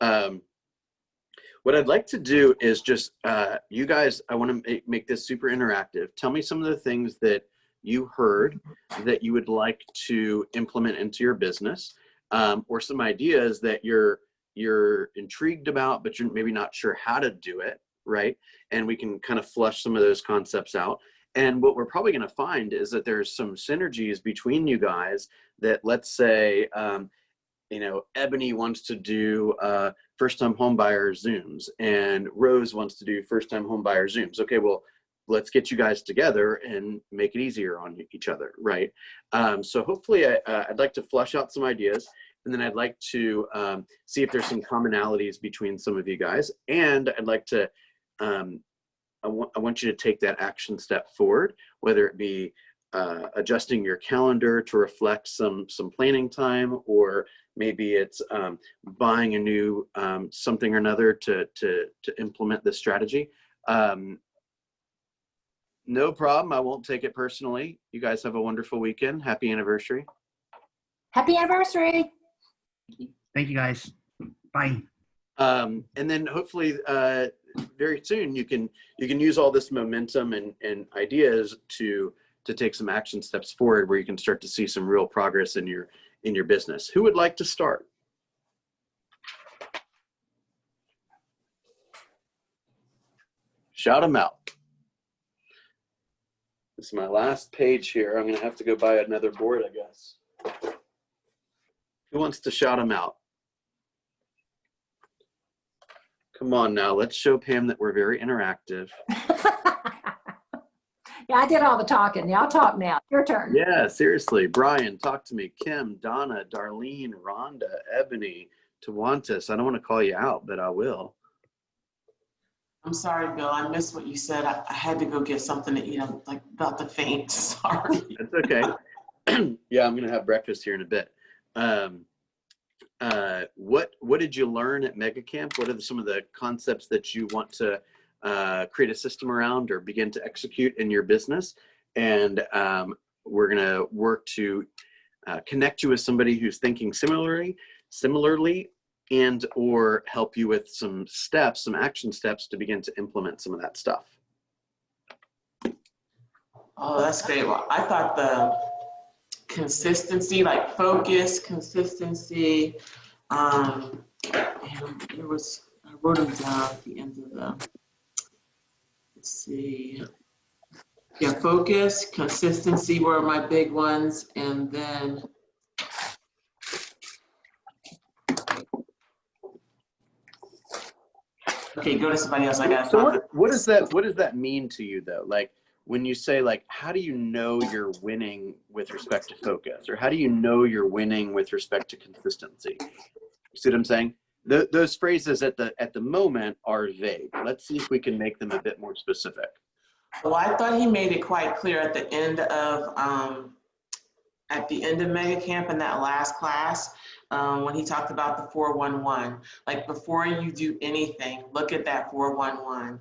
Um, what I'd like to do is just, you guys, I want to make this super interactive. Tell me some of the things that you heard that you would like to implement into your business, or some ideas that you're intrigued about, but you're maybe not sure how to do it, right? And we can kind of flush some of those concepts out. And what we're probably going to find is that there's some synergies between you guys that, let's say, Ebony wants to do first-time homebuyer Zooms, and Rose wants to do first-time homebuyer Zooms. Okay, well, let's get you guys together and make it easier on each other, right? So hopefully I'd like to flush out some ideas, and then I'd like to see if there's some commonalities between some of you guys, and I'd like to, I want you to take that action step forward, whether it be adjusting your calendar to reflect some planning time, or maybe it's buying a new something or another to implement this strategy. No problem. I won't take it personally. You guys have a wonderful weekend. Happy anniversary. Happy anniversary. Thank you, guys. Bye. And then hopefully very soon you can use all this momentum and ideas to take some action steps forward, where you can start to see some real progress in your business. Who would like to start? Shout them out. This is my last page here. I'm gonna have to go buy another board, I guess. Who wants to shout them out? Come on now, let's show Pam that we're very interactive. Yeah, I did all the talking. Y'all talk now. Your turn. Yeah, seriously. Brian, talk to me. Kim, Donna, Darlene, Rhonda, Ebony, Tawantis. I don't want to call you out, but I will. I'm sorry, Bill. I missed what you said. I had to go get something to eat. I'm like about to faint. Sorry. That's okay. Yeah, I'm going to have breakfast here in a bit. What did you learn at Mega Camp? What are some of the concepts that you want to create a system around or begin to execute in your business? And we're going to work to connect you with somebody who's thinking similarly, and or help you with some steps, some action steps to begin to implement some of that stuff. Oh, that's great. Well, I thought the consistency, like focus, consistency, and it was, I wrote them down at the end of the, let's see. Yeah, focus, consistency were my big ones, and then okay, go to somebody else. I got. So what does that mean to you though? Like when you say, like, how do you know you're winning with respect to focus, or how do you know you're winning with respect to consistency? You see what I'm saying? Those phrases at the moment are vague. Let's see if we can make them a bit more specific. Well, I thought he made it quite clear at the end of Mega Camp in that last class, when he talked about the 411. Like before you do anything, look at that 411.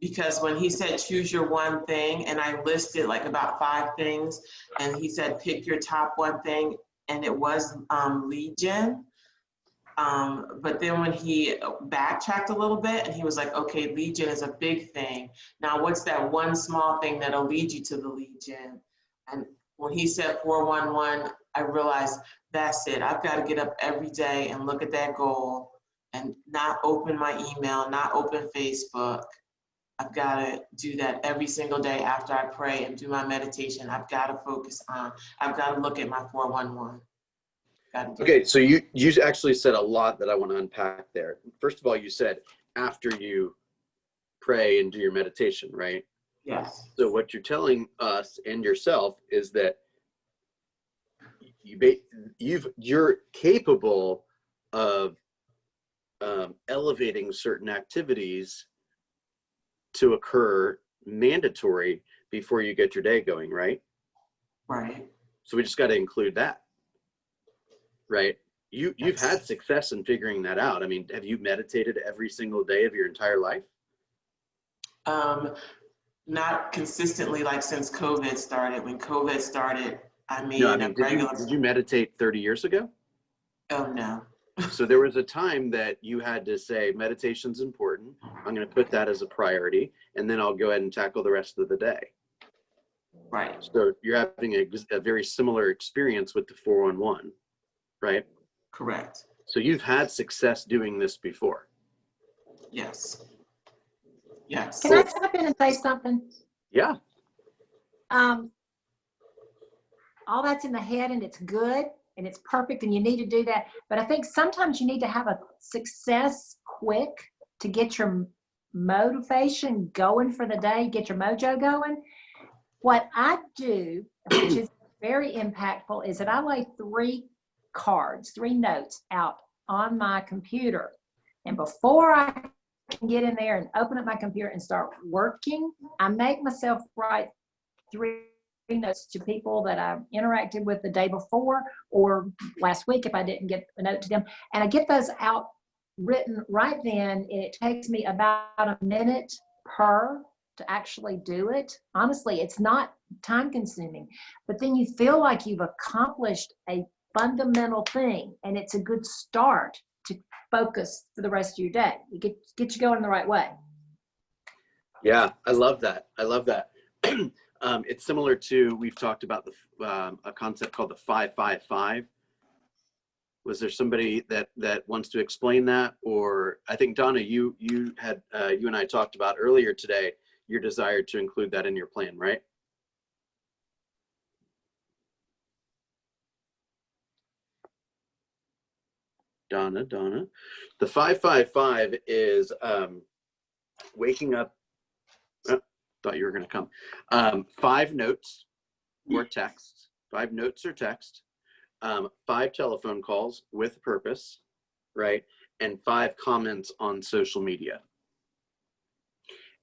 Because when he said choose your one thing, and I listed like about 5 things, and he said pick your top one thing, and it was lead gen. But then when he backtracked a little bit and he was like, okay, lead gen is a big thing. Now what's that one small thing that'll lead you to the lead gen? And when he said 411, I realized that's it. I've got to get up every day and look at that goal and not open my email, not open Facebook. I've got to do that every single day after I pray and do my meditation. I've got to focus on, I've got to look at my 411. Okay, so you actually said a lot that I want to unpack there. First of all, you said after you pray and do your meditation, right? Yes. So what you're telling us and yourself is that you're capable of elevating certain activities to occur mandatory before you get your day going, right? Right. So we just got to include that. Right. You've had success in figuring that out. I mean, have you meditated every single day of your entire life? Not consistently, like since COVID started. When COVID started, I made no, I mean, did you meditate 30 years ago? Oh, no. So there was a time that you had to say meditation's important. I'm going to put that as a priority, and then I'll go ahead and tackle the rest of the day. Right. So you're having a very similar experience with the 411, right? Correct. So you've had success doing this before. Yes. Yes. Can I jump in and say something? Yeah. All that's in the head and it's good and it's perfect and you need to do that. But I think sometimes you need to have a success quick to get your motivation going for the day, get your mojo going. What I do, which is very impactful, is that I lay 3 notes out on my computer. And before I can get in there and open up my computer and start working, I make myself write 3 notes to people that I've interacted with the day before or last week if I didn't get a note to them. And I get those out written right then, and it takes me about a minute per to actually do it. Honestly, it's not time consuming, but then you feel like you've accomplished a fundamental thing, and it's a good start to focus for the rest of your day. You get you going the right way. Yeah, I love that. I love that. It's similar to, we've talked about a concept called the 5-5-5. Was there somebody that wants to explain that? Or I think Donna, you and I talked about earlier today your desire to include that in your plan, right? Donna. The 5-5-5 is waking up. Oh, thought you were going to come. 5 notes or text. 5 notes or text. 5 telephone calls with purpose, right? And 5 comments on social media.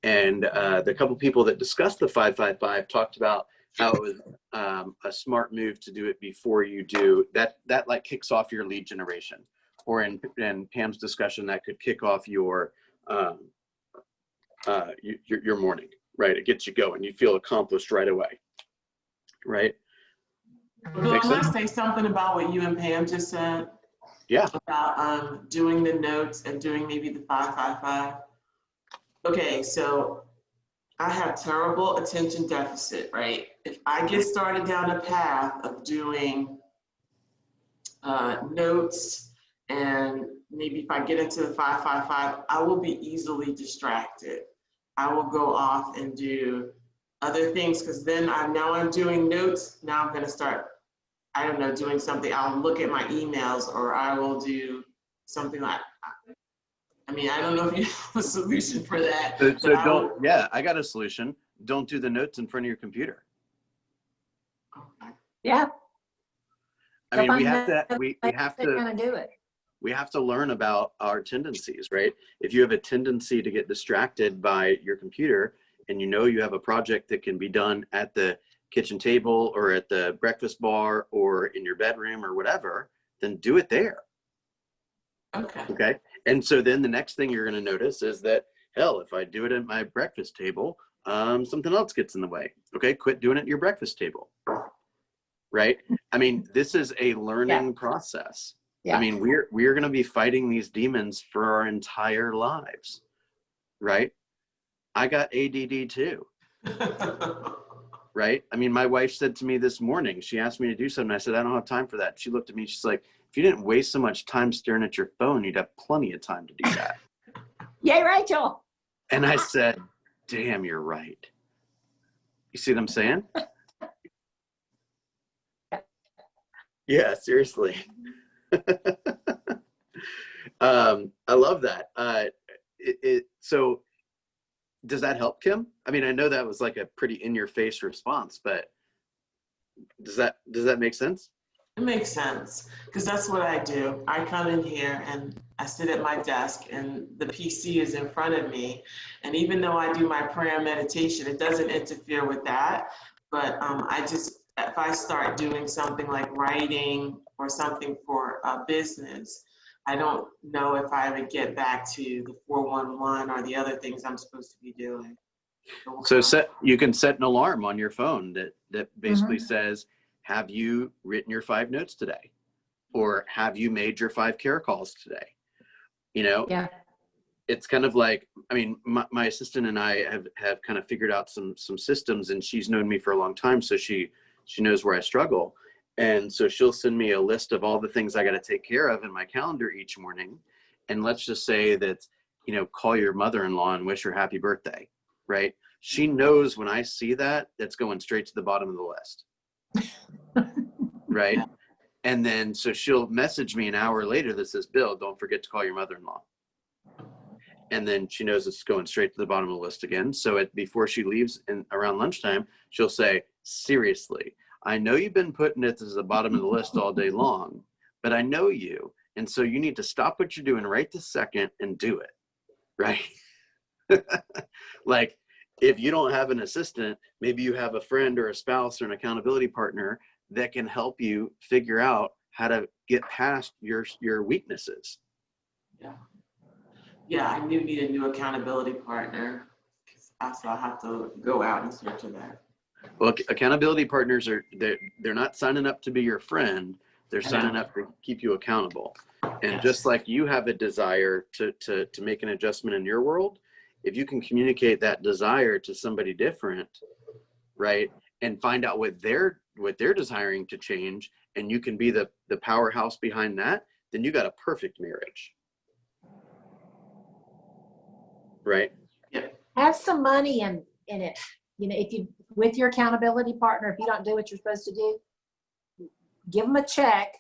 And the couple people that discussed the 5-5-5 talked about how it was a smart move to do it before you do that. That like kicks off your lead generation. Or in Pam's discussion, that could kick off your morning, right? It gets you going. You feel accomplished right away, right? Bill, can I say something about what you and Pam just said? Yeah. About doing the notes and doing maybe the 5-5-5. Okay, so I have terrible attention deficit, right? If I get started down a path of doing notes, and maybe if I get into the 5-5-5, I will be easily distracted. I will go off and do other things because then now I'm doing notes. Now I'm going to start, I don't know, doing something. I'll look at my emails, or I will do something like, I mean, I don't know if you have a solution for that. So yeah, I got a solution. Don't do the notes in front of your computer. Okay. Yeah. I mean, we have to Kind of do it. We have to learn about our tendencies, right? If you have a tendency to get distracted by your computer and you know you have a project that can be done at the kitchen table or at the breakfast bar or in your bedroom or whatever, then do it there. Okay. And so then the next thing you're going to notice is that, hell, if I do it at my breakfast table, something else gets in the way. Okay. Quit doing it at your breakfast table. Right. I mean, this is a learning process. Yeah. I mean, we're going to be fighting these demons for our entire lives, right? I got ADD too, right? I mean, my wife said to me this morning, she asked me to do something. I said, I don't have time for that. She looked at me, she's like, if you didn't waste so much time staring at your phone, you'd have plenty of time to do that. Yay, Rachel. And I said, damn, you're right. You see what I'm saying? Yeah, seriously. I love that. So does that help, Kim? I mean, I know that was like a pretty in-your-face response, but does that make sense? It makes sense, because that's what I do. I come in here and I sit at my desk and the PC is in front of me. And even though I do my prayer and meditation, it doesn't interfere with that. But if I start doing something like writing or something for a business, I don't know if I would get back to the 411 or the other things I'm supposed to be doing. So you can set an alarm on your phone that basically says, have you written your 5 notes today? Or have you made your 5 care calls today? You know, Yeah. it's kind of like, I mean, my assistant and I have kind of figured out some systems, and she's known me for a long time. So she knows where I struggle. And so she'll send me a list of all the things I got to take care of in my calendar each morning. And let's just say that, you know, call your mother-in-law and wish her happy birthday, right? She knows when I see that, that's going straight to the bottom of the list. Right. And then, so she'll message me an hour later that says, Bill, don't forget to call your mother-in-law. And then she knows it's going straight to the bottom of the list again. So before she leaves around lunchtime, she'll say, seriously, I know you've been putting it as the bottom of the list all day long, but I know you. And so you need to stop what you're doing right this second and do it. Right. Like, if you don't have an assistant, maybe you have a friend or a spouse or an accountability partner that can help you figure out how to get past your weaknesses. Yeah. Yeah, I do need a new accountability partner. So I'll have to go out and search for that. Well, accountability partners they're not signing up to be your friend. They're signing up to keep you accountable. And Yes. just like you have a desire to make an adjustment in your world, if you can communicate that desire to somebody different, right, and find out what they're desiring to change, and you can be the powerhouse behind that, then you got a perfect marriage. Right? Have some money in it. You know, if you, with your accountability partner, if you don't do what you're supposed to do, give them a check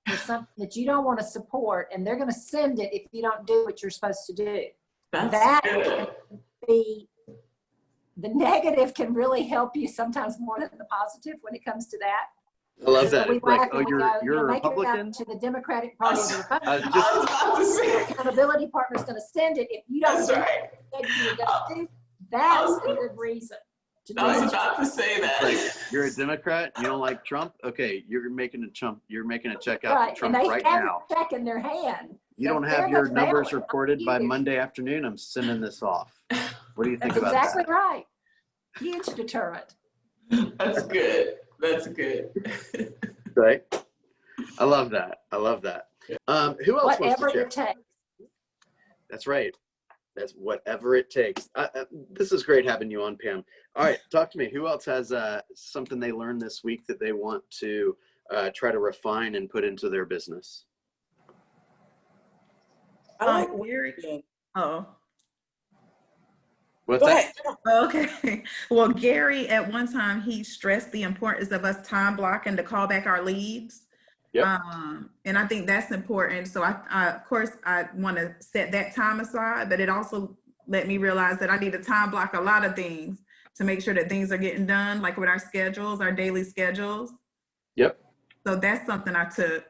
for something that you don't want to support, and they're going to send it if you don't do what you're supposed to do. That's good. The negative can really help you sometimes more than the positive when it comes to that. I love So that. we It's like, laugh oh, and we you're go, a make it Republican? out to the Democratic Party or the Republican. I I just was about to say Your it. accountability partner's going to send it if you don't That's do right. what you were going to do. That's a good reason to do I was it. about to say that. like, you're a Democrat, you don't like Trump? Okay, you're making a check out Right, for and Trump they right have now. a check in their hand. You So don't they're have your gonna mail numbers it. reported by Huge. Monday afternoon, I'm sending this off. What do you think That's about exactly that? right. Huge deterrent. That's good. That's good. Right? I love that. I love that. Who else Whatever wants to it share? takes. That's right. That's whatever it takes. This is great having you on, Pam. All right, talk to me. Who else has something they learned this week that they want to try to refine and put into their business? Gary. Oh, What's Go that? ahead. okay. Well, Gary, at one time, he stressed the importance of us time blocking to call back our leads. Yep. And I think that's important. So I of course, I want to set that time aside, but it also let me realize that I need to time block a lot of things to make sure that things are getting done, like with our schedules, our daily schedules. Yep. So that's something I took.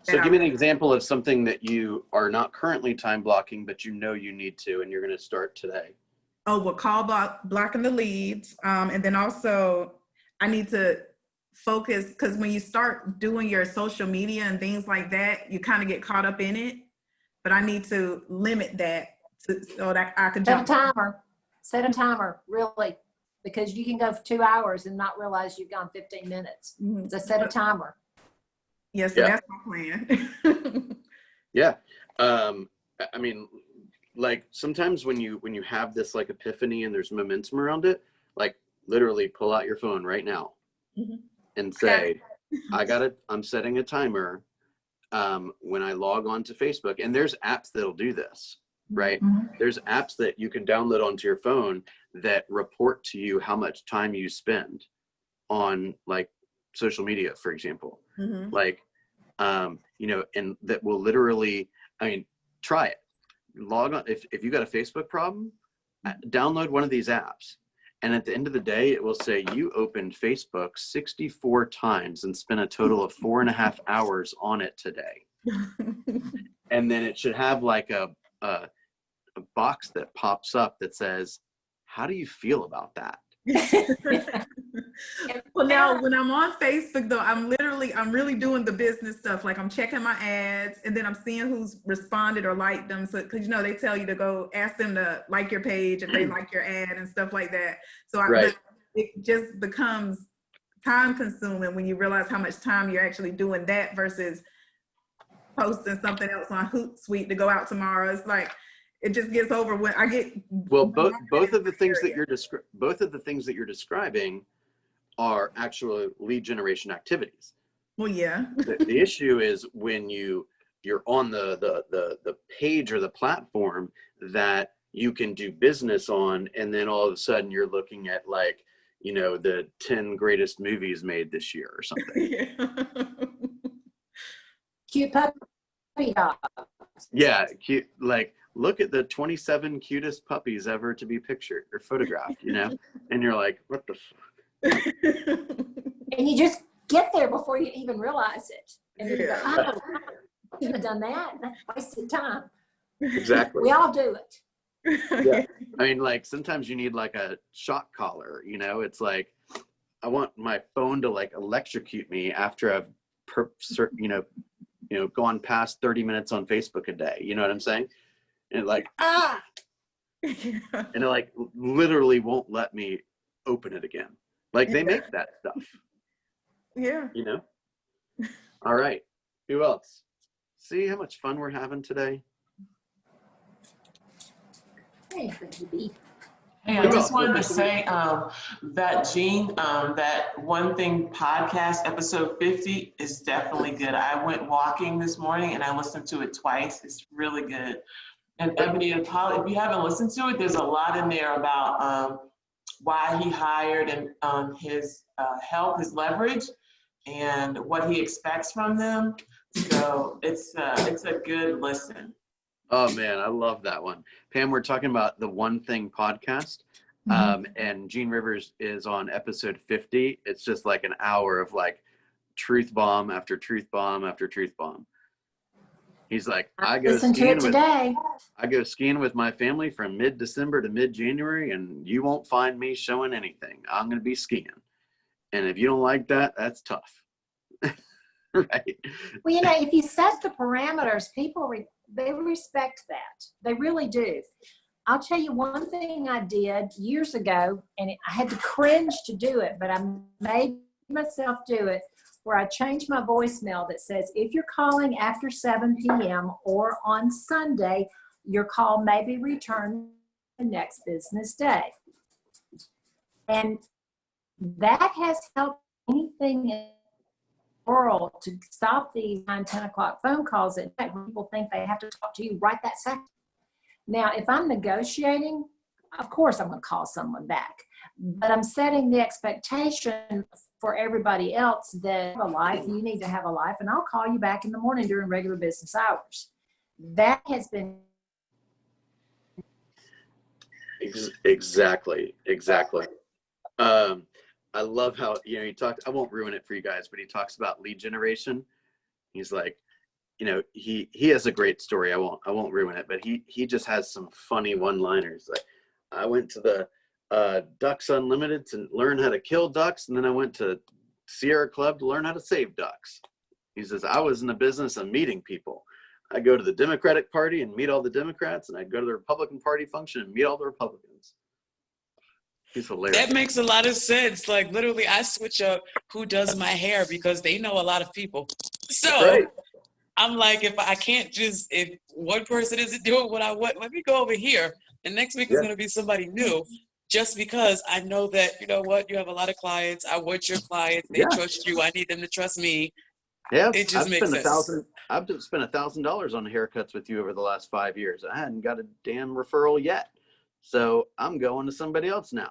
So give me an example of something that you are not currently time blocking, but you know you need to, and you're going to start today. Oh, well, blocking the leads. And then also I need to focus, because when you start doing your social media and things like that, you kind of get caught up in it. But I need to limit that so that I can Set a jump. timer. Set a timer, really, because you can go for 2 hours and not realize you've gone 15 minutes. Mhm. So set a timer. Yes, so Yeah. that's my plan. Yeah. I mean, like sometimes when you have this like epiphany and there's momentum around it, like literally pull out your phone right now Mhm. and say, I'm setting a timer when I log on to Facebook. And there's apps that'll do this, right? Mhm. There's apps that you can download onto your phone that report to you how much time you spend on like social media, for example. Mhm. Like, you know, and that will literally, I mean, try it. Log on. If you got a Facebook problem, download one of these apps. And at the end of the day, it will say you opened Facebook 64 times and spent a total of 4.5 hours on it today. And then it should have like a box that pops up that says, how do you feel about that? Well, now when I'm on Facebook though, I'm really doing the business stuff. Like I'm checking my ads and then I'm seeing who's responded or liked them. So, cause you know, they tell you to go ask them to like your page if they like your ad and stuff like that. So Right. but it just becomes time consuming when you realize how much time you're actually doing that versus posting something else on Hootsuite to go out tomorrow. It's like, it just gets over when I get. Well, both of the things that you're describing are actual lead generation activities. Well, yeah. The issue is when you're on the page or the platform that you can do business on, and then all of a sudden you're looking at like, you know, the 10 greatest movies made this year or something. Yeah. Cute puppy dog. Yeah, cute. Like, look at the 27 cutest puppies ever to be pictured or photographed, you know? And you're like, what the And you just get there before you even realize it. And then you go, Yeah. oh, I should have done that. That's wasted time. Exactly. We all do it. Yeah. I mean, like, sometimes you need like a shock collar, you know? It's like, I want my phone to like electrocute me after I've gone past 30 minutes on Facebook a day. You know what I'm saying? And like, and it like literally won't let me open it again. Like, they make that stuff, Yeah. you know? All right. Who else? See how much fun we're having today? Hey, baby. Hey, I just wanted to say that Gene, that One Thing podcast, episode 50, is definitely good. I went walking this morning and I listened to it twice. It's really good. And Ebony and Polly, if you haven't listened to it, there's a lot in there about why he hired and his help, his leverage, and what he expects from them. So it's a good listen. Oh man, I love that one. Pam, we're talking about the One Thing podcast. And Gene Rivers is on episode 50. It's just like an hour of like truth bomb after truth bomb after truth bomb. He's like, I go skiing with my family from mid-December to mid-January, and you won't find me showing anything. I'm going to be skiing. And if you don't like that, that's tough. Right? Well, you know, if you set the parameters, people, they respect that. They really do. I'll tell you one thing I did years ago, and I had to cringe to do it, but I made myself do it, where I changed my voicemail that says, if you're calling after 7 p.m. or on Sunday, your call may be returned the next business day. And that has helped anything in the world to stop these 9, 10 o'clock phone calls at night when people think they have to talk to you right that second. Now, if I'm negotiating, of course I'm going to call someone back. But I'm setting the expectation for everybody else that a life, you need to have a life, and I'll call you back in the morning during regular business hours. That has been exactly. I love how, you know, he talked, I won't ruin it for you guys, but he talks about lead generation. He's like, you know, he has a great story. I won't ruin it, but he just has some funny one-liners. Like, I went to the Ducks Unlimited to learn how to kill ducks, and then I went to Sierra Club to learn how to save ducks. He says, I was in the business of meeting people. I go to the Democratic Party and meet all the Democrats, and I go to the Republican Party function and meet all the Republicans. He's hilarious. That makes a lot of sense. Like, literally, I switch up who does my hair because they know a lot of people. So Right. I'm like, if one person isn't doing what I want, let me go over here. And next week is going to be somebody new, just because I know that, you know what, you have a lot of clients. I want your clients. They trust you. I need them to trust me. Yeah, It just makes sense. I've just spent $1,000 on haircuts with you over the last 5 years. I hadn't got a damn referral yet. So I'm going to somebody else now.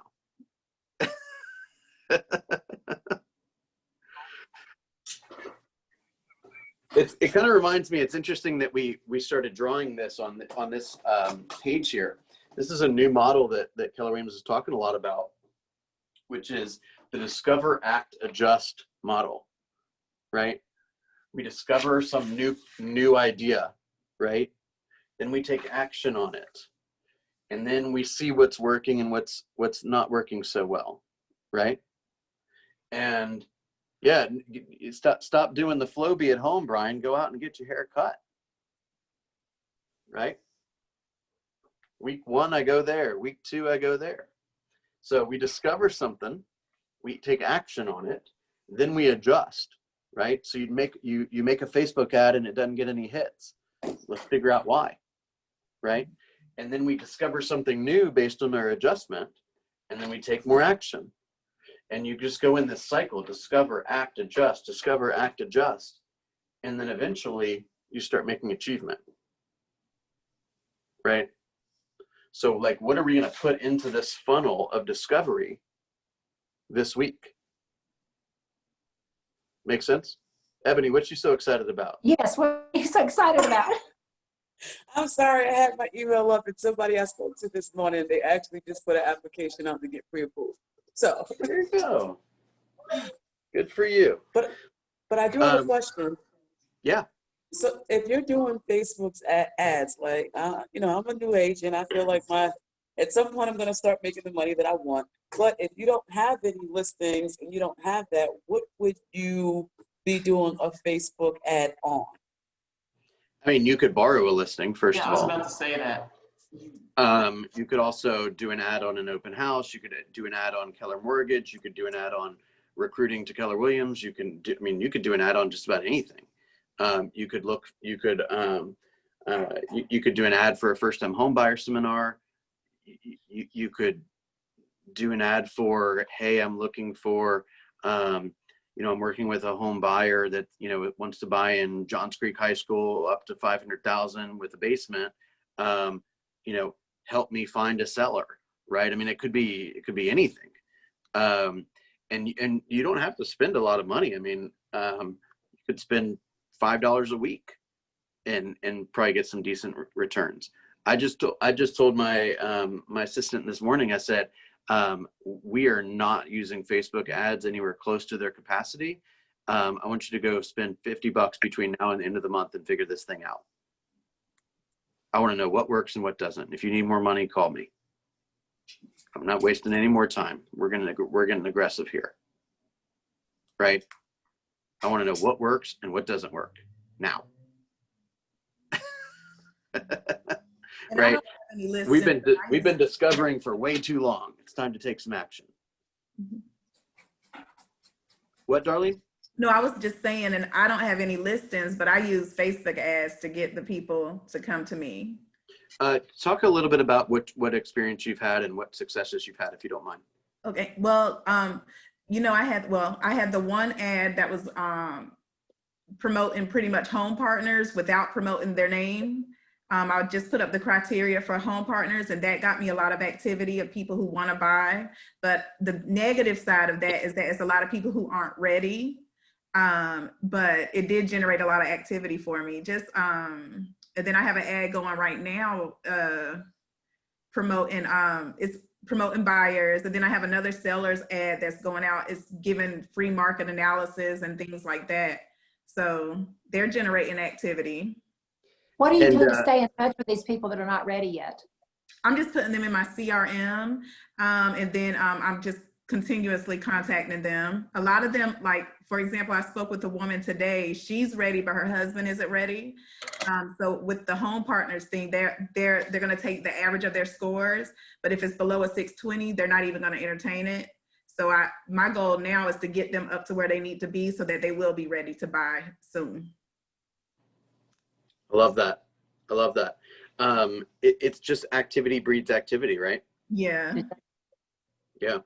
It kind of reminds me, it's interesting that we started drawing this on this page here. This is a new model that Keller Williams is talking a lot about, which is the Discover, Act, Adjust model, right? We discover some new idea, right? Then we take action on it. And then we see what's working and what's not working so well, right? And yeah, stop doing the flow bee at home, Brian. Go out and get your hair cut, right? Week 1, I go there. Week 2, I go there. So we discover something, we take action on it, then we adjust, right? So you make a Facebook ad and it doesn't get any hits. Let's figure out why, right? And then we discover something new based on our adjustment, and then we take more action. And you just go in this cycle: discover, act, adjust, discover, act, adjust, and then eventually you start making achievement, right? So like, what are we going to put into this funnel of discovery this week? Make sense? Ebony, what you so excited about? Yes, what are you so excited about? I'm sorry, I had my email up and somebody I spoke to this morning, they actually just put an application out to get pre-approved. So There you go. Good for you. but I do have a question. Yeah. So if you're doing Facebook's ads, like, you know, I'm a new agent. I feel like at some point I'm going to start making the money that I want. But if you don't have any listings and you don't have that, what would you be doing a Facebook ad on? I mean, you could borrow a listing, first Yeah, I of was all. about to say that. You could also do an ad on an open house. You could do an ad on Keller Mortgage. You could do an ad on recruiting to Keller Williams. You can do, I mean, you could do an ad on just about anything. You could do an ad for a first-time home buyer seminar. You could do an ad for, hey, I'm looking for, you know, I'm working with a home buyer that, you know, wants to buy in Johns Creek High School up to 500,000 with a basement. You know, help me find a seller, right? I mean, it could be anything. And you don't have to spend a lot of money. I mean, you could spend $5 a week and probably get some decent returns. I just told my my assistant this morning, I said, we are not using Facebook ads anywhere close to their capacity. I want you to go spend $50 between now and the end of the month and figure this thing out. I want to know what works and what doesn't. If you need more money, call me. I'm not wasting any more time. We're getting aggressive here, right? I want to know what works and what doesn't work now. And I Right? don't have any listings, We've but I been use- discovering for way too long. It's time to take some action. What, Darlene? No, I was just saying, and I don't have any listings, but I use Facebook ads to get the people to come to me. Talk a little bit about what experience you've had and what successes you've had, if you don't mind. Okay, well, you know, I had the one ad that was promoting pretty much home partners without promoting their name. I just put up the criteria for home partners, and that got me a lot of activity of people who want to buy. But the negative side of that is that it's a lot of people who aren't ready. But it did generate a lot of activity for me. Just and then I have an ad going right now promoting it's promoting buyers, and then I have another seller's ad that's going out. It's giving free market analysis and things like that. So they're generating activity. What are you doing to stay in touch with these people that are not ready yet? I'm just putting them in my CRM, and then I'm just continuously contacting them. A lot of them, like, for example, I spoke with a woman today. She's ready, but her husband isn't ready. So with the home partners thing, they're going to take the average of their scores, but if it's below a 620, they're not even going to entertain it. So my goal now is to get them up to where they need to be so that they will be ready to buy soon. I love that. I love that. It's just activity breeds activity, right? Yeah. Yeah.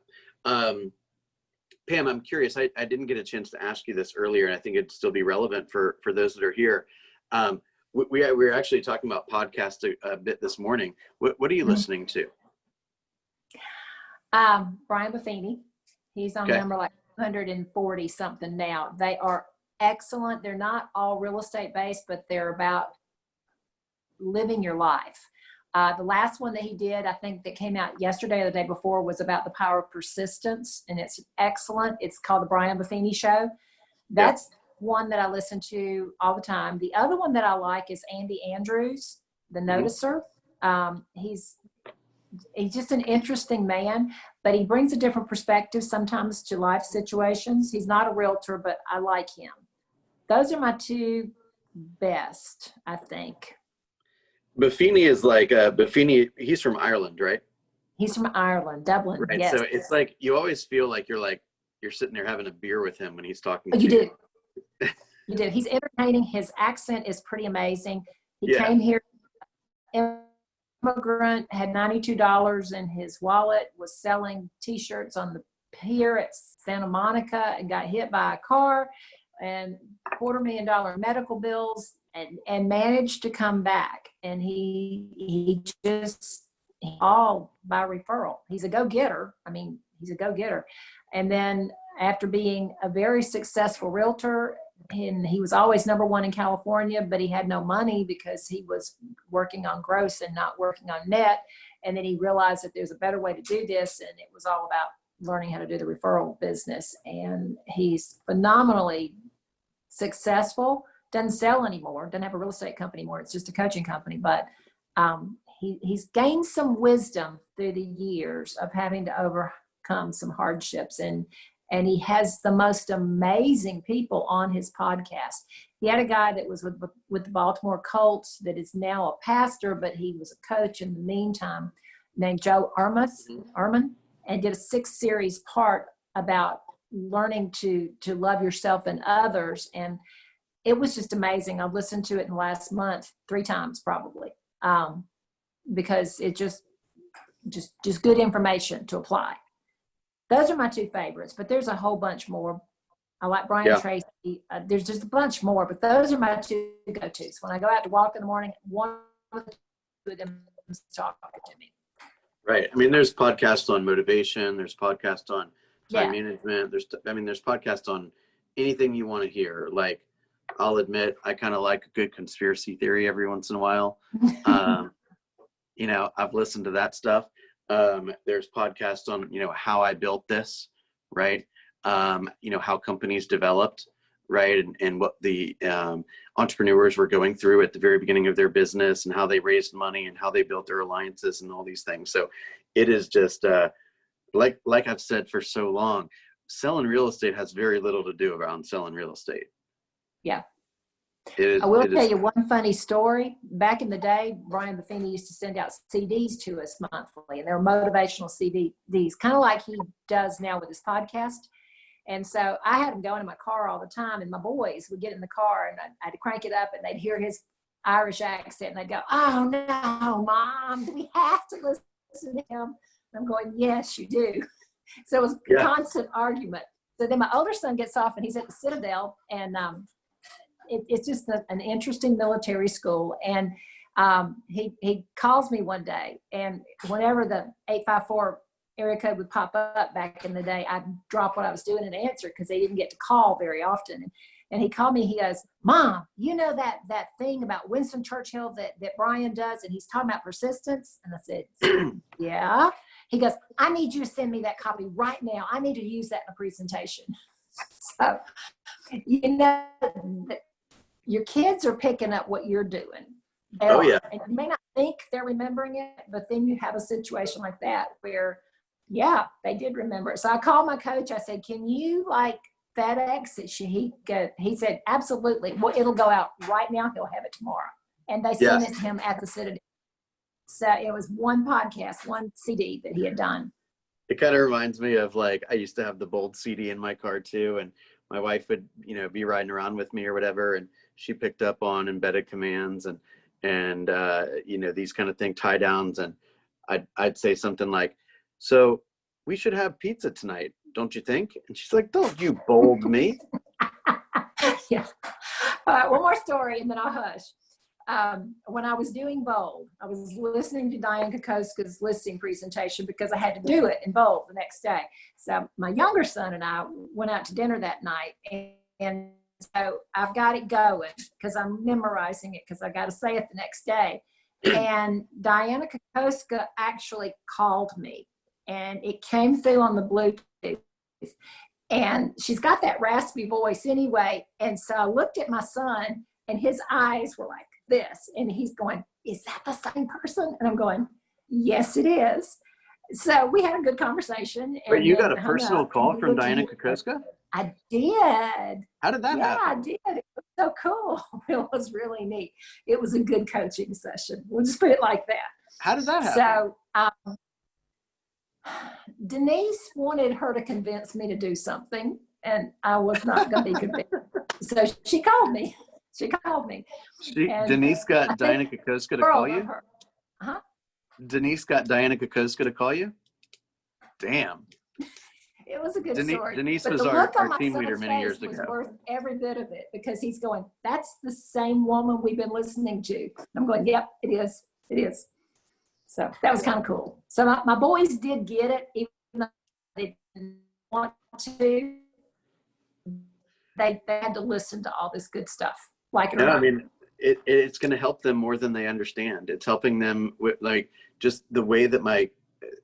Pam, I'm curious. I didn't get a chance to ask you this earlier, and I think it'd still be relevant for those that are here. We were actually talking about podcasts a bit this morning. What are you listening to? Brian Buffini. He's on Okay. number like 240 something now. They are excellent. They're not all real estate based, but they're about living your life. The last one that he did, I think that came out yesterday or the day before, was about the power of persistence, and it's excellent. It's called The Brian Buffini Show. That's one that I listen to all the time. The other one that I like is Andy Andrews, The Noticer. He's just an interesting man, but he brings a different perspective sometimes to life situations. He's not a realtor, but I like him. Those are my two best, I think. Buffini is like Buffini. He's from Ireland, right? He's from Ireland, Dublin. Right. Yes. So it's like you always feel like you're like you're sitting there having a beer with him when he's talking You to do. You do. He's entertaining. His accent is pretty amazing. He Yeah. came here, immigrant, had $92 in his wallet, was selling T-shirts on the pier at Santa Monica and got hit by a car and $250,000 medical bills and managed to come back. And he just, all by referral. He's a go-getter. I mean, he's a go-getter. And then after being a very successful realtor, and he was always #1 in California, but he had no money because he was working on gross and not working on net. And then he realized that there's a better way to do this. And it was all about learning how to do the referral business. And he's phenomenally successful, doesn't sell anymore, doesn't have a real estate company anymore. It's just a coaching company. But he's gained some wisdom through the years of having to overcome some hardships. And he has the most amazing people on his podcast. He had a guy that was with the Baltimore Colts that is now a pastor, but he was a coach in the meantime, named Joe Ehrmann, and did a 6-series part about learning to love yourself and others. And it was just amazing. I've listened to it in the last month 3 times probably, because it just good information to apply. Those are my 2 favorites, but there's a whole bunch more. I like Brian Tracy. There's just a bunch more, but those are my 2 go-tos. When I go out to walk in the morning, one of the 2 of them is talking to me. Right. I mean, there's podcasts on motivation. There's podcasts on time Yeah. management. There's podcasts on anything you want to hear. Like, I'll admit, I kind of like a good conspiracy theory every once in a while. You know, I've listened to that stuff. There's podcasts on, you know, how I built this, right? You know, how companies developed, right? And what the entrepreneurs were going through at the very beginning of their business and how they raised money and how they built their alliances and all these things. So it is just, like I've said for so long, selling real estate has very little to do around selling real estate. Yeah. I will tell you one funny story. Back in the day, Brian Buffini used to send out CDs to us monthly, and they were motivational CDs, kind of like he does now with his podcast. And so I had them going in my car all the time, and my boys would get in the car, and I'd crank it up, and they'd hear his Irish accent, and they'd go, "Oh no, Mom, do we have to listen to him?" And I'm going, "Yes, you do." So it was a constant argument. So then my older son gets off, and he's at the Citadel, and it's just an interesting military school. And he calls me one day, and whenever the 854 area code would pop up back in the day, I'd drop what I was doing and answer because they didn't get to call very often. And he called me, he goes, "Mom, you know that thing about Winston Churchill that Brian does, and he's talking about persistence?" And I said, "Yeah." He goes, "I need you to send me that copy right now. I need to use that in a presentation." So, you know, your kids are picking up what you're doing. And you may not think they're remembering it, but then you have a situation like that where, yeah, they did remember it. So I called my coach. I said, "Can you FedEx it?" He said, "Absolutely. Well, it'll go out right now. He'll have it tomorrow." And they sent it to him at the Citadel. So it was one podcast, one CD that he had done. It kind of reminds me of I used to have the Bold CD in my car too, and my wife would, be riding around with me or whatever, and she picked up on embedded commands and these kind of thing, tie downs, and I'd say something like, "So we should have pizza tonight, don't you think?" And she's like, "Don't you bold me." Yeah. All right, one more story and then I'll hush. When I was doing Bold, I was listening to Diane Kokoska's listing presentation because I had to do it in Bold the next day. So my younger son and I went out to dinner that night, and so I've got it going because I'm memorizing it because I got to say it the next day. And Diana Kokoska actually called me, and it came through on the Bluetooth. And she's got that raspy voice anyway. And so I looked at my son, and his eyes were like this, and he's going, "Is that the same person?" And I'm going, "Yes, it is." So we had a good conversation. But you got a personal call from Diana Kokoska? I did. How did that happen? Yeah, I did. It was so cool. It was really neat. It was a good coaching session. We'll just put it like that. How did that happen? So Denise wanted her to convince me to do something, and I was not going to be convinced. So she called me. She called me. And Denise I got think Diana Kokoska to Girl call of you? her. Huh? Denise got Diana Kokoska to call you? Damn. It was a good story. Denise But was the our look on my team leader son's many face years was ago. worth every bit of it, because he's going, that's the same woman we've been listening to. I'm going, yep, it is. It is. So that was kind of cool. So my boys did get it, even though they didn't want to. They had to listen to all this good stuff. Like it or No, I not. mean, it's going to help them more than they understand. It's helping them with, like, just the way that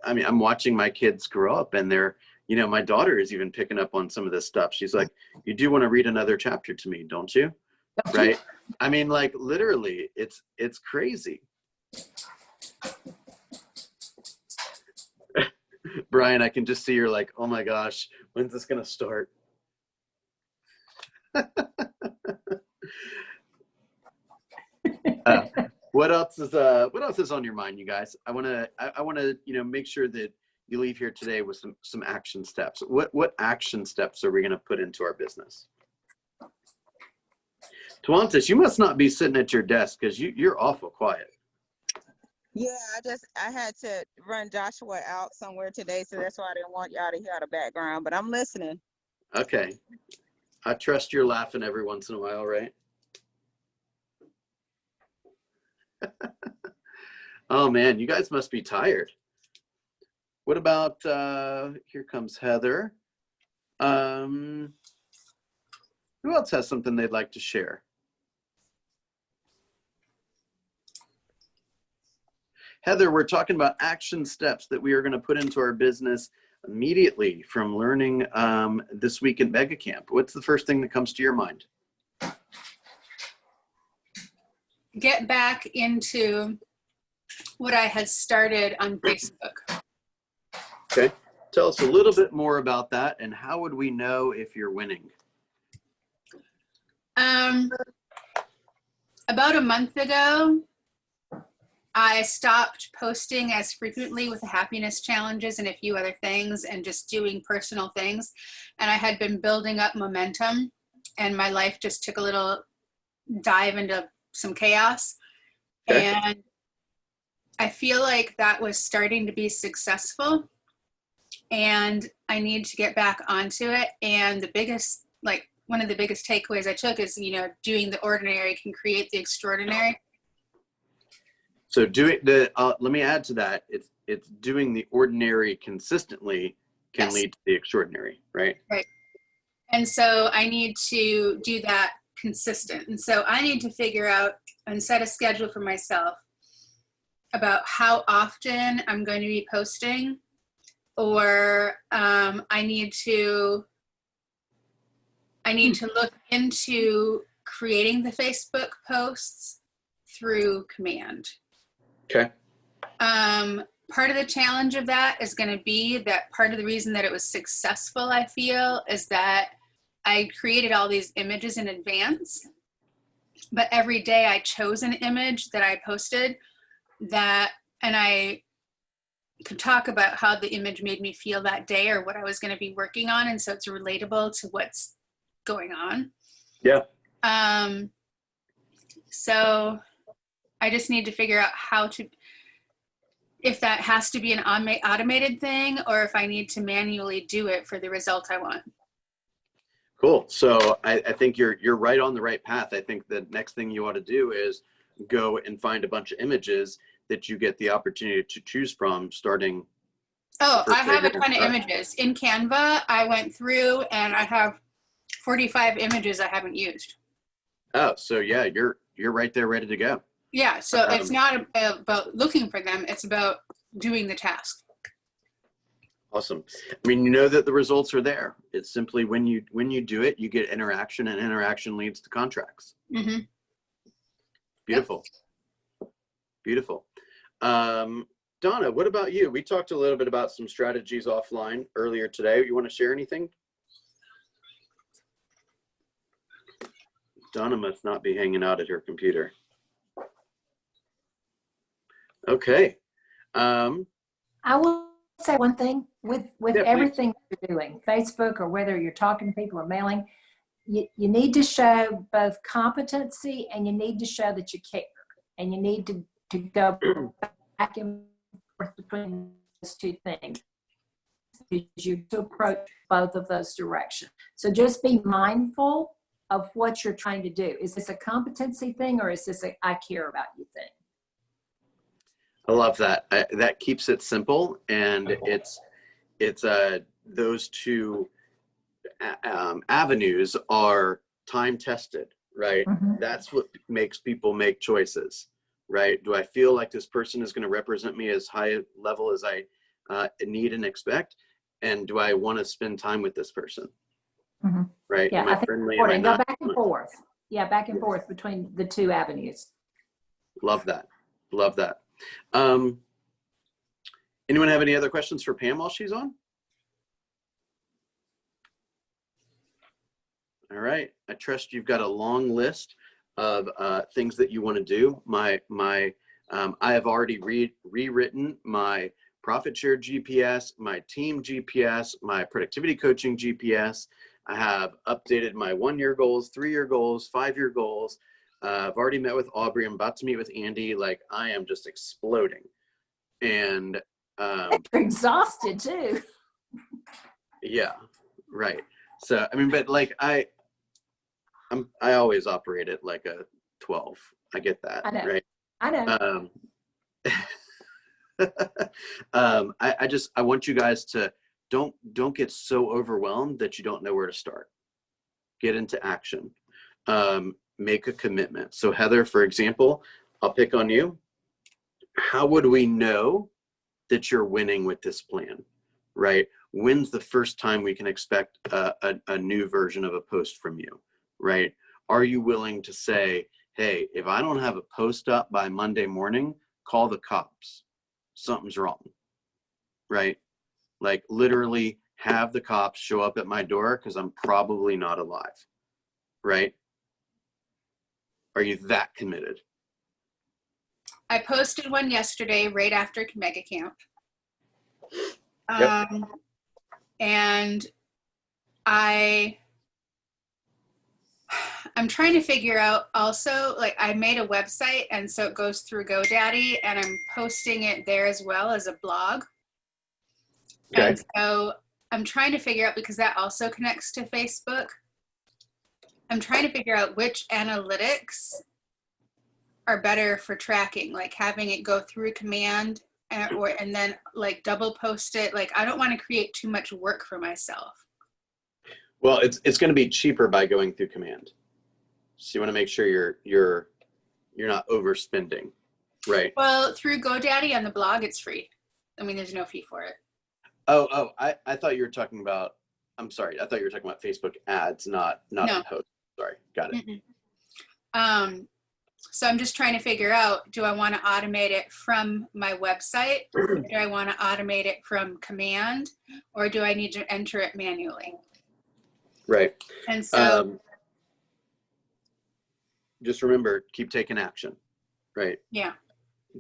I'm watching my kids grow up, and they're, my daughter is even picking up on some of this stuff. She's like, you do want to read another chapter to me, don't you? Right? I mean, like, literally, it's crazy. Brian, I can just see you're like, oh my gosh, when's this going to start? What else is on your mind, you guys? I want to make sure that you leave here today with some action steps. What action steps are we going to put into our business? Tawantis, you must not be sitting at your desk, because you're awful quiet. Yeah, I had to run Joshua out somewhere today, so that's why I didn't want y'all to hear the background, but I'm listening. Okay. I trust you're laughing every once in a while, right? Oh man, you guys must be tired. What about, here comes Heather. Who else has something they'd like to share? Heather, we're talking about action steps that we are going to put into our business immediately from learning this week at Mega Camp. What's the first thing that comes to your mind? Get back into what I had started on Facebook. Okay. Tell us a little bit more about that, and how would we know if you're winning? About a month ago, I stopped posting as frequently with the happiness challenges and a few other things, and just doing personal things. And I had been building up momentum, and my life just took a little dive into some chaos. Okay. And I feel like that was starting to be successful, and I need to get back onto it. And one of the biggest takeaways I took is, doing the ordinary can create the extraordinary. So let me add to that. It's doing the ordinary consistently can Yes. lead to the extraordinary, right? Right. And so I need to do that consistent. And so I need to figure out and set a schedule for myself about how often I'm going to be posting, or I need to look into creating the Facebook posts through command. Okay. Part of the challenge of that is going to be that part of the reason that it was successful, I feel, is that I created all these images in advance, but every day I chose an image that I posted and I could talk about how the image made me feel that day or what I was going to be working on. And so it's relatable to what's going on. Yeah. So I just need to figure out if that has to be an automated thing, or if I need to manually do it for the result I want. Cool. So I think you're right on the right path. I think the next thing you ought to do is go and find a bunch of images that you get the opportunity to choose from starting. Oh, I have a ton of images. In Canva, I went through and I have 45 images I haven't used. Oh, so yeah, you're right there ready to go. Yeah, so it's not about looking for them, it's about doing the task. Awesome. I mean, you know that the results are there. It's simply when you do it, you get interaction, and interaction leads to contracts. Mm-hmm. Beautiful. Yep. Beautiful. Donna, what about you? We talked a little bit about some strategies offline earlier today. You want to share anything? Donna must not be hanging out at her computer. Okay. I will say one thing with Yeah, please. everything you're doing, Facebook or whether you're talking to people or mailing, you need to show both competency and you need to show that you care. And you need to go back and forth between those two things. You to approach both of those directions. So just be mindful of what you're trying to do. Is this a competency thing or is this a I care about you thing? I love that. That keeps it simple, and it's those two avenues are time tested, right? Mhm. That's what makes people make choices, right? Do I feel like this person is going to represent me as high level as I need and expect? And do I want to spend time with this person? Mhm. Right? Yeah, Am I I think friendly? Am I important. Go not? back and forth. Yeah, back and forth between the two avenues. Love that. Love that. Anyone have any other questions for Pam while she's on? All right. I trust you've got a long list of things that you want to do. I have already rewritten my profit share GPS, my team GPS, my productivity coaching GPS. I have updated my 1-year goals, 3-year goals, 5-year goals. I've already met with Aubrey. I'm about to meet with Andy. Like, I am just exploding. And You're exhausted too. yeah, right. So, I mean, but like I always operate at like a 12. I get that, I know. right? I know. I want you guys to don't get so overwhelmed that you don't know where to start. Get into action. Make a commitment. So Heather, for example, I'll pick on you. How would we know that you're winning with this plan, right? When's the first time we can expect a new version of a post from you, right? Are you willing to say, hey, if I don't have a post up by Monday morning, call the cops. Something's wrong, right? Like literally have the cops show up at my door because I'm probably not alive, right? Are you that committed? I posted one yesterday right after Mega Camp. Yep. And I'm trying to figure out also, like I made a website and so it goes through GoDaddy and I'm posting it there as well as a blog. Okay. And so I'm trying to figure out, because that also connects to Facebook, I'm trying to figure out which analytics are better for tracking, like having it go through command and then like double post it. Like I don't want to create too much work for myself. Well, it's going to be cheaper by going through command. So you want to make sure you're not overspending, right? Well, through GoDaddy on the blog, it's free. I mean, there's no fee for it. Oh, I thought you were talking about, I'm sorry. I thought you were talking about Facebook ads, not No. the post. Sorry. Got it. Mm-mm. So I'm just trying to figure out, do I want to automate it from my website? Or do I want to automate it from command? Or do I need to enter it manually? Right. And so, Just remember, keep taking action, right? yeah.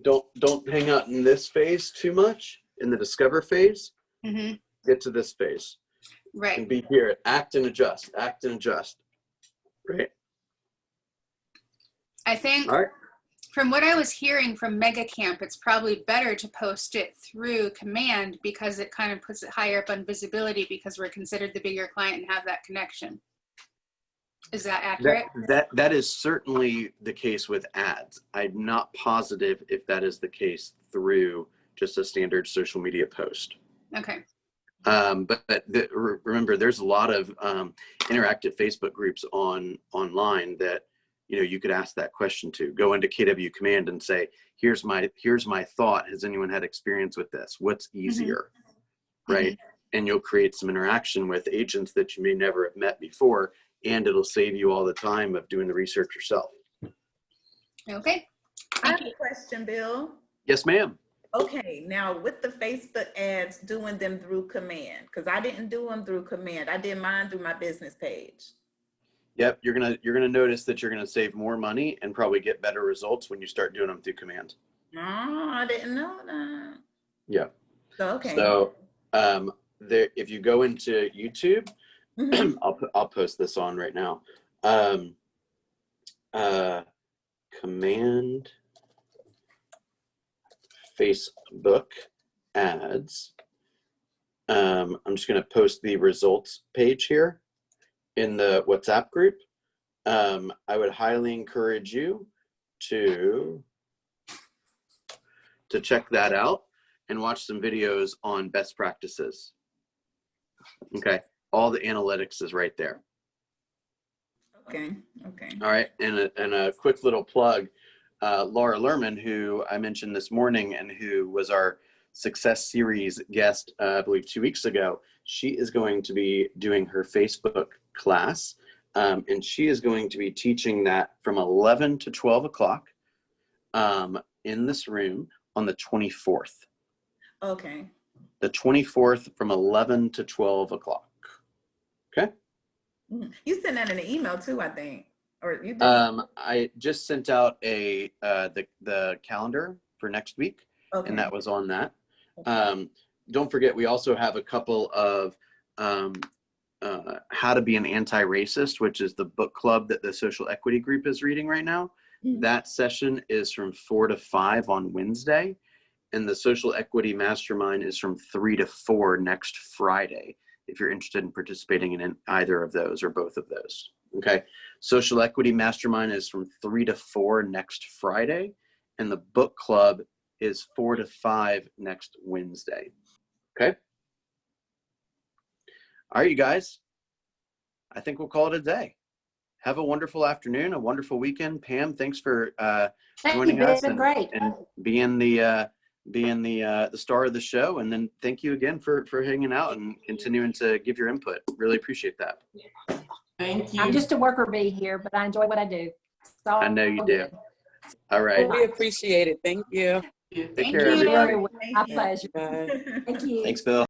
Don't hang out in this phase too much, in the discover phase. Mm-hmm. Get to this phase. Right. And be here, act and adjust, right? I think All right. from what I was hearing from Mega Camp, it's probably better to post it through command because it kind of puts it higher up on visibility because we're considered the bigger client and have that connection. Is that accurate? That is certainly the case with ads. I'm not positive if that is the case through just a standard social media post. Okay. Remember, there's a lot of interactive Facebook groups online that you could ask that question to. Go into KW Command and say, here's my thought. Has anyone had experience with this? What's easier, right? And you'll create some interaction with agents that you may never have met before, and it'll save you all the time of doing the research yourself. Okay. I have a question, Bill. Yes, ma'am. Okay, now with the Facebook ads, doing them through command, because I didn't do them through command. I did mine through my business page. Yep, you're gonna notice that you're gonna save more money and probably get better results when you start doing them through command. Oh, I didn't know that. Yeah. Okay. So there, if you go into YouTube, Mhm. I'll post this on right now. Command Facebook ads. I'm just going to post the results page here in the WhatsApp group. I would highly encourage you to check that out and watch some videos on best practices. Okay, all the analytics is right there. Okay. Okay. All right, and a quick little plug, Laura Lerman, who I mentioned this morning and who was our Success Series guest, I believe 2 weeks ago, she is going to be doing her Facebook class, and she is going to be teaching that from 11 to 12 o'clock in this room on the 24th. Okay. The 24th from 11 to 12 o'clock. Okay? You sent that in an email too, I think. Or you did. I just sent out the calendar for next week, Okay. and that was on that. Don't forget, we also have a couple of How to Be an Anti-Racist, which is the book club that the Social Equity Group is reading right now. Mhm. That session is from 4 to 5 on Wednesday, and the Social Equity Mastermind is from 3 to 4 next Friday, if you're interested in participating in either of those or both of those. Okay, Social Equity Mastermind is from 3 to 4 next Friday, and the book club is 4 to 5 next Wednesday. Okay. All right, you guys. I think we'll call it a day. Have a wonderful afternoon, a wonderful weekend. Pam, thanks for Thank you, joining Ben. us It's been great. and being the star of the show. And then thank you again for hanging out and continuing to give your input. Really appreciate that. Thank you. I'm just a worker bee here, but I enjoy what I do. So I know you do. All right. We appreciate it. Thank you. Take Thank care, you. everybody. My pleasure. Bye. Thank you. Thanks, Bill.